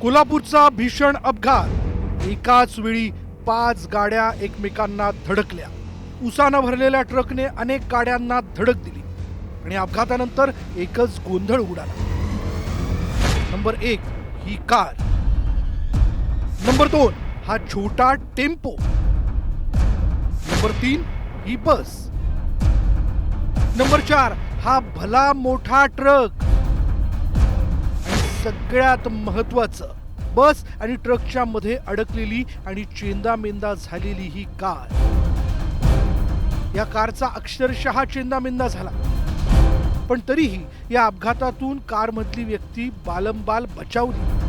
कोल्हापूरचा भीषण अपघात। एकाच वेळी 5 गाड्या एकमेकांना धडकल्या। उसानं भरलेल्या ट्रकने अनेक गाड्यांना धडक दिली आणि अपघातानंतर एकच गोंधळ उडाला। नंबर 1 ही कार, नंबर 2 हा छोटा टेम्पो, नंबर 3 ही बस, नंबर 4 हा भला मोठा ट्रक आणि सगळ्यात महत्वाचं, बस आणि ट्रकच्या मध्ये अडकलेली आणि चेंदामेंदा झालेली ही कार। या कारचा अक्षरशः चेंदामेंदा झाला, पण तरीही या अपघातातून कारमधली व्यक्ती बालंबाल बचावली।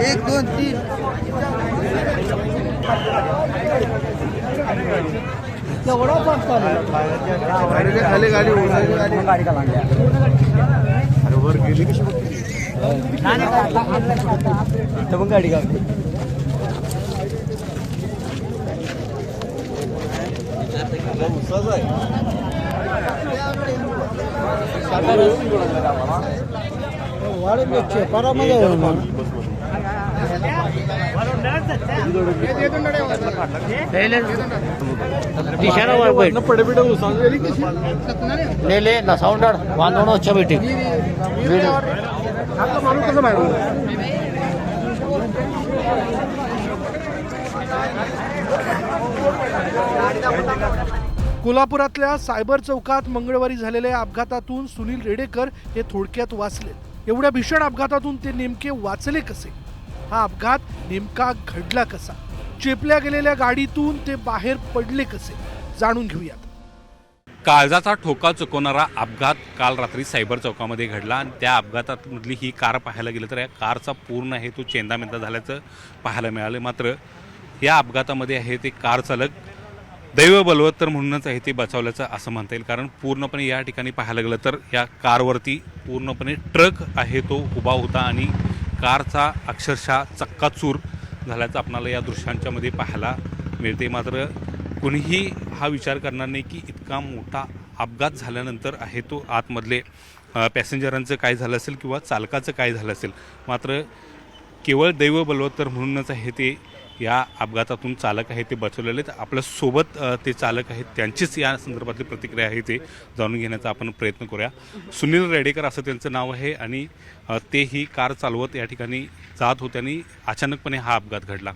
एक दोन तीन खाली गाडी गाडी का लागल्या अरे वर गेली कशी मग गाडी का ले ना साउंडर वांदोनो अच्छा बेटी कोल्हापुरातल्या सायबर चौकात मंगळवारी झालेल्या अपघातातून सुनील रेडेकर हे थोडक्यात वाचले। एवढ्या भीषण अपघातातून ते नेमके वाचले कसे? हा अपघात नेमका घडला कसा? चेपल्या गेलेल्या गाडीतून ते बाहेर पडले कसे? जाणून घेऊयात। काळजाचा ठोका चुकवणारा अपघात काल रात्री सायबर चौकामध्ये घडला आणि त्या अपघातामधली ही कार पाहायला गेलं तर या कारचा पूर्ण आहे तो चेंदामेंदा झाल्याचं पाहायला मिळालं। मात्र या अपघातामध्ये आहे ते कार चालक दैव बलवत्तर म्हणूनच आहे ते बचावल्याचं असं म्हणता येईल, कारण पूर्णपणे या ठिकाणी पाहायला गेलं तर या कारवरती पूर्णपणे ट्रक आहे तो उभा होता आणि कारचा अक्षरशः चक्काचूर झाल्याचं आपल्याला या दृश्यांच्यामध्ये पाहायला मिळते। मात्र कुणीही हा विचार करणार नाही की इतका मोठा अपघात झाल्यानंतर आहे तो आतमधले पॅसेंजरांचं काय झालं असेल किंवा चालकाचं काय झालं असेल। मात्र केवळ दैव बलवत्तर म्हणूनच आहे ते या अपघातातून चालक आहे ते बचवलेले आहेत। आपल्यासोबत ते चालक आहेत त्यांचीच या संदर्भातली प्रतिक्रिया आहे ते जाणून घेण्याचा आपण प्रयत्न करूया। सुनील रेडेकर असं त्यांचं नाव आहे आणि ते ही कार चालवत या ठिकाणी जात होते आणि अचानकपणे हा अपघात घडला।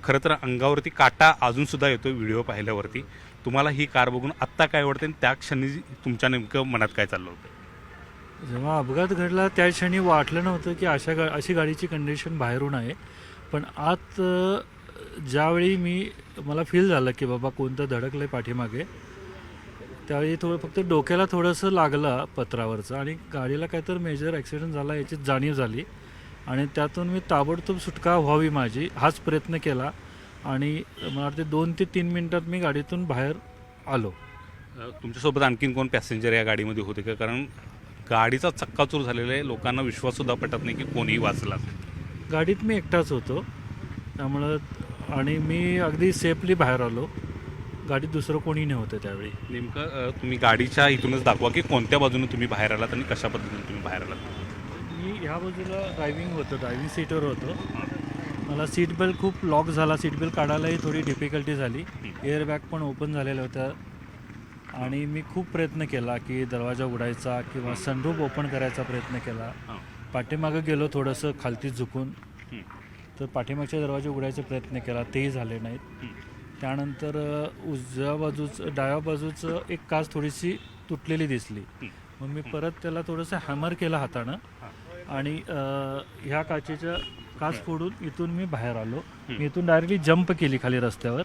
खरं तर अंगावरती काटा अजूनसुद्धा येतो व्हिडिओ पाहिल्यावरती। तुम्हाला ही कार बघून आत्ता काय वाटतं आणि त्या क्षणी तुमच्या नेमकं मनात काय चाललं होतं? जेव्हा अपघात घडला त्या क्षणी वाटलं नव्हतं की अशी गाडीची कंडिशन बाहेरून आहे, पण आत ज्यावेळी मला फील झालं की बाबा कोणतं धडकलं आहे पाठीमागे, त्यावेळी फक्त डोक्याला थोडंसं लागलं पत्रावरचं आणि गाडीला काहीतरी मेजर ॲक्सिडेंट झाला याची जाणीव झाली आणि त्यातून मी ताबडतोब सुटका व्हावी माझी हाच प्रयत्न केला आणि मला वाटते 2 ते 3 मिनटात मी गाडीतून बाहेर आलो। तुमच्यासोबत आणखीन कोण पॅसेंजर या गाडीमध्ये होते का? कारण गाडीचा चक्काचूर झालेला आहे, लोकांना विश्वाससुद्धा पटत नाही की कोणीही वाचला। गाडीत मी एकटाच होतो त्यामुळं आणि मी अगदी सेफली बाहेर आलो, गाडीत दुसरं कोणी नव्हतं त्यावेळी। नेमकं तुम्ही गाडीच्या इथूनच दाखवा की कोणत्या बाजूने तुम्ही बाहेर आलात आणि कशा पद्धतीने तुम्ही बाहेर आलात? मी ह्या बाजूला ड्रायव्हिंग सीटवर होतो। मला सीट बेल्ट खूप लॉक झाला, सीट बेल्ट काढायलाही थोडी डिफिकल्टी झाली, एअरबॅग पण ओपन झालेल्या होत्या आणि मी खूप प्रयत्न केला की दरवाजा उघडायचा किंवा सनरूफ ओपन करायचा प्रयत्न केला। पाठीमागं गेलो थोडंसं खालती झुकून, तर पाठीमागचे दरवाजे उघडायचा प्रयत्न केला, तेही झाले नाहीत। त्यानंतर डाव्या बाजूचं एक काच थोडीशी तुटलेली दिसली, मग मी परत त्याला थोडंसं हॅमर केलं हातानं आणि ह्या काच फोडून इथून मी बाहेर आलो। मी इथून डायरेक्टली जंप केली खाली रस्त्यावर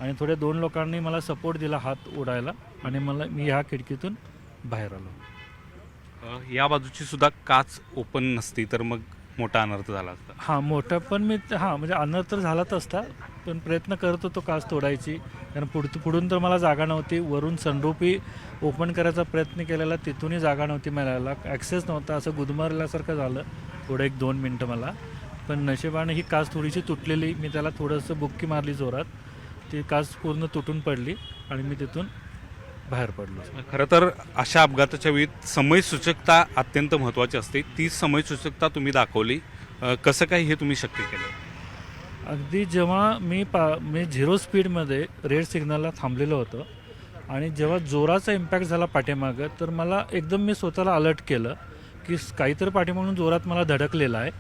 आणि थोड्या 2 लोकांनी मला सपोर्ट दिला हात ओढायला आणि मी ह्या खिडकीतून बाहेर आलो। या बाजूची सुद्धा काच ओपन नसती तर मग मोठा अनर्थ झाला असता। हां, मोठा पण म्हणजे अनर्थ तर झालाच असता, पण प्रयत्न करत होतो काच तोडायची, कारण पुढून तर मला जागा नव्हती। वरून सनरूफही ओपन करायचा प्रयत्न केलेला, तिथूनही जागा नव्हती मिळायला, ॲक्सेस नव्हता, असं गुदमरल्यासारखं झालं थोडं 1-2 मिनटं मला। पण नशिबाने ही काच थोडीशी तुटलेली, मी त्याला थोडंसं बुक्की मारली जोरात, ती काच पूर्ण तुटून पडली आणि मी तिथून बाहेर पडलो. खरं तर अशा अपघाताच्या वेळी समयसूचकता अत्यंत महत्त्वाची असते. ती समयसूचकता तुम्ही दाखवली. कसं काय हे तुम्ही शक्य केलं? अगदी जेव्हा मी 0 स्पीडमध्ये रेड सिग्नलला थांबलेलं होतं आणि जेव्हा जोराचा इम्पॅक्ट झाला पाठीमागं, तर मला एकदम मी स्वतःला अलर्ट केलं की काहीतरी पाठीमागून जोरात मला धडकलेला आहे.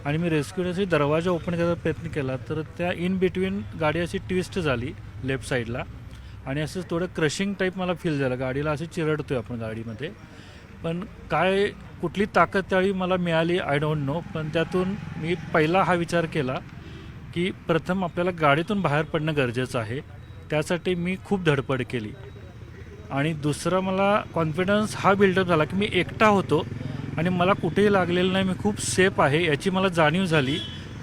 आणि मी रेस्क्यूसाठी दरवाजा ओपन करायचा प्रयत्न केला, तर त्या इन बिटवीन गाडी अशी ट्विस्ट झाली लेफ्ट साईडला आणि असं थोडं क्रशिंग टाईप मला फील झालं. गाडीला असे चिरडतोय आपण गाडीमध्ये, पण काय कुठली ताकद त्यावेळी मला मिळाली आय डोंट नो. पण त्यातून मी पहिला हा विचार केला की प्रथम आपल्याला गाडीतून बाहेर पडणं गरजेचं आहे. त्यासाठी मी खूप धडपड केली. आणि दुसरा मला कॉन्फिडन्स हा बिल्डअप झाला की मी एकटा होतो आणि मला कुठेही लागलेलं नाही, मी खूप सेफ आहे याची मला जाणीव झाली.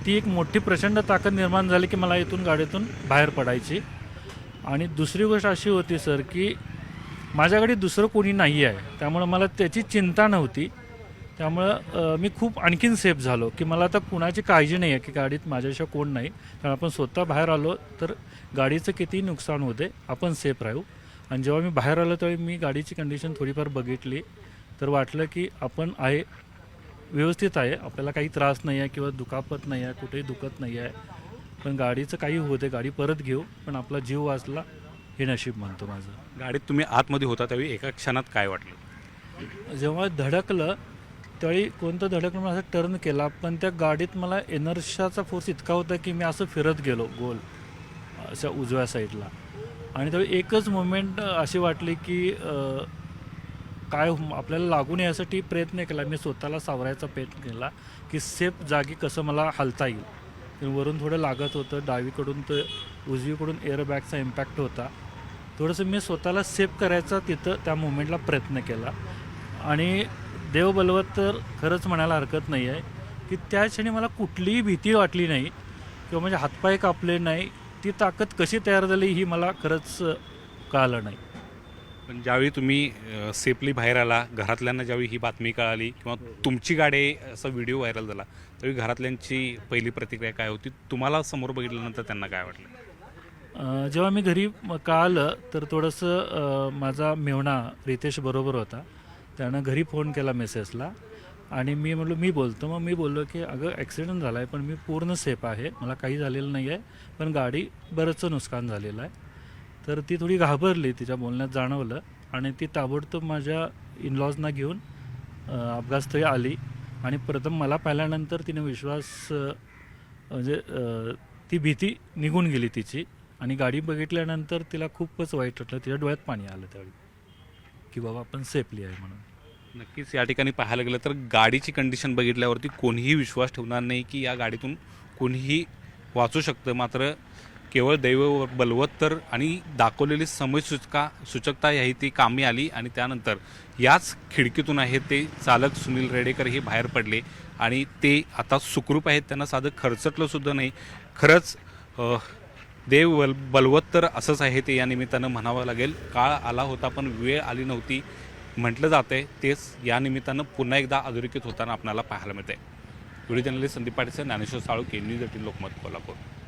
ती एक मोठी प्रचंड ताकद निर्माण झाली की मला इथून गाडीतून बाहेर पडायची. आणि दुसरी गोष्ट अशी होती सर की माझ्याकडे दुसरं कोणी नाही आहे, त्यामुळं मला त्याची चिंता नव्हती. त्यामुळं मी खूप आणखीन सेफ झालो की मला आता कुणाची काळजी नाही आहे की गाडीत माझ्याशिवाय कोण नाही. कारण आपण स्वतः बाहेर आलो तर गाडीचं कितीही नुकसान होते, आपण सेफ राहू. आणि जेव्हा मी बाहेर आलो त्यावेळी मी गाडीची कंडिशन थोडीफार बघितली, तर वाटलं की आपण आहे व्यवस्थित आहे, आपल्याला काही त्रास नाही आहे किंवा दुखापत नाही आहे, कुठेही दुखत नाही आहे. पण गाडीचं काही होते, गाडी परत घेऊ, पण आपला जीव वाचला हे नशीब मानतो माझं. गाडीत तुम्ही आतमध्ये होता त्यावेळी एका क्षणात काय वाटलं? जेव्हा धडकलं त्यावेळी कोणतं धडकलं मला असं टर्न केला, पण त्या गाडीत मला एनर्शाचा फोर्स इतका होता की मी असं फिरत गेलो गोल अशा उजव्या साईडला. आणि त्यावेळी एकच मोमेंट अशी वाटली की काय आपल्याला लागून यासाठी प्रयत्न केला, मी स्वतःला सावरायचा प्रयत्न केला की सेफ जागी कसं मला हलता येईल. वरून थोडं लागत होतं, डावीकडून तर उजवीकडून एअरबॅगचा इम्पॅक्ट होता. थोडंसं मी स्वतःला सेफ करायचा तिथं त्या मोमेंटला प्रयत्न केला. आणि देव बलवत तर खरंच म्हणायला हरकत नाही आहे की त्या क्षणी मला कुठलीही भीती वाटली नाही किंवा म्हणजे हातपाय कापले नाही. ती ताकद कशी तयार झाली ही मला खरंच कळालं नाही. पण ज्यावेळी तुम्ही सेफली बाहेर आला, घरातल्यांना ज्यावेळी ही बातमी कळाली किंवा तुमची गाडी असा व्हिडिओ व्हायरल झाला, त्यावेळी घरातल्यांची पहिली प्रतिक्रिया काय होती? तुम्हाला समोर बघितल्यानंतर त्यांना काय वाटलं? जेव्हा मी घरी कळालं तर थोडंसं माझा मेहुणा रितेश बरोबर होता, त्यानं घरी फोन केला मेसेजला आणि मी म्हटलं मी बोलतो. मग मी बोललो की अगं ॲक्सिडेंट झाला आहे पण मी पूर्ण सेफ आहे, मला काही झालेलं नाही आहे, पण गाडी बरंचसं नुकसान झालेलं आहे. तर ती थोडी घाबरली, तिच्या बोलण्यात जाणवलं आणि ती ताबडतोब माझ्या इनलॉजना घेऊन अपघातस्थळी आली. आणि प्रथम मला पाहिल्यानंतर तिने विश्वास म्हणजे ती भीती निघून गेली तिची. आणि गाडी बघितल्यानंतर तिला खूपच वाईट वाटलं, तिच्या डोळ्यात पाणी आलं त्यावेळी की बाबा आपण सेफली आहे म्हणून. नक्कीच या ठिकाणी पाहायला गेलं तर गाडीची कंडिशन बघितल्यावरती कोणीही विश्वास ठेवणार नाही की या गाडीतून कोणीही वाचू शकतं. मात्र केवळ दैव बलवत्तर आणि दाखवलेली सूचकता ह्याही ती कामी आली. आणि त्यानंतर याच खिडकीतून आहे ते चालक सुनील रेडेकर हे बाहेर पडले आणि ते आता सुखरूप आहेत, त्यांना साधं खरचटलंसुद्धा नाही. खरंच देव बलवत्तर असंच आहे ते या निमित्तानं म्हणावं लागेल. काळ आला होता पण वेळ आली नव्हती म्हटलं जातंय, तेच या निमित्तानं पुन्हा एकदा अधोरेखित होताना आपल्याला पाहायला मिळतंय. Video journalist Sandeep Patil, Dnyaneshwar Salunkhe, news 18 Lokmat, Kolhapur.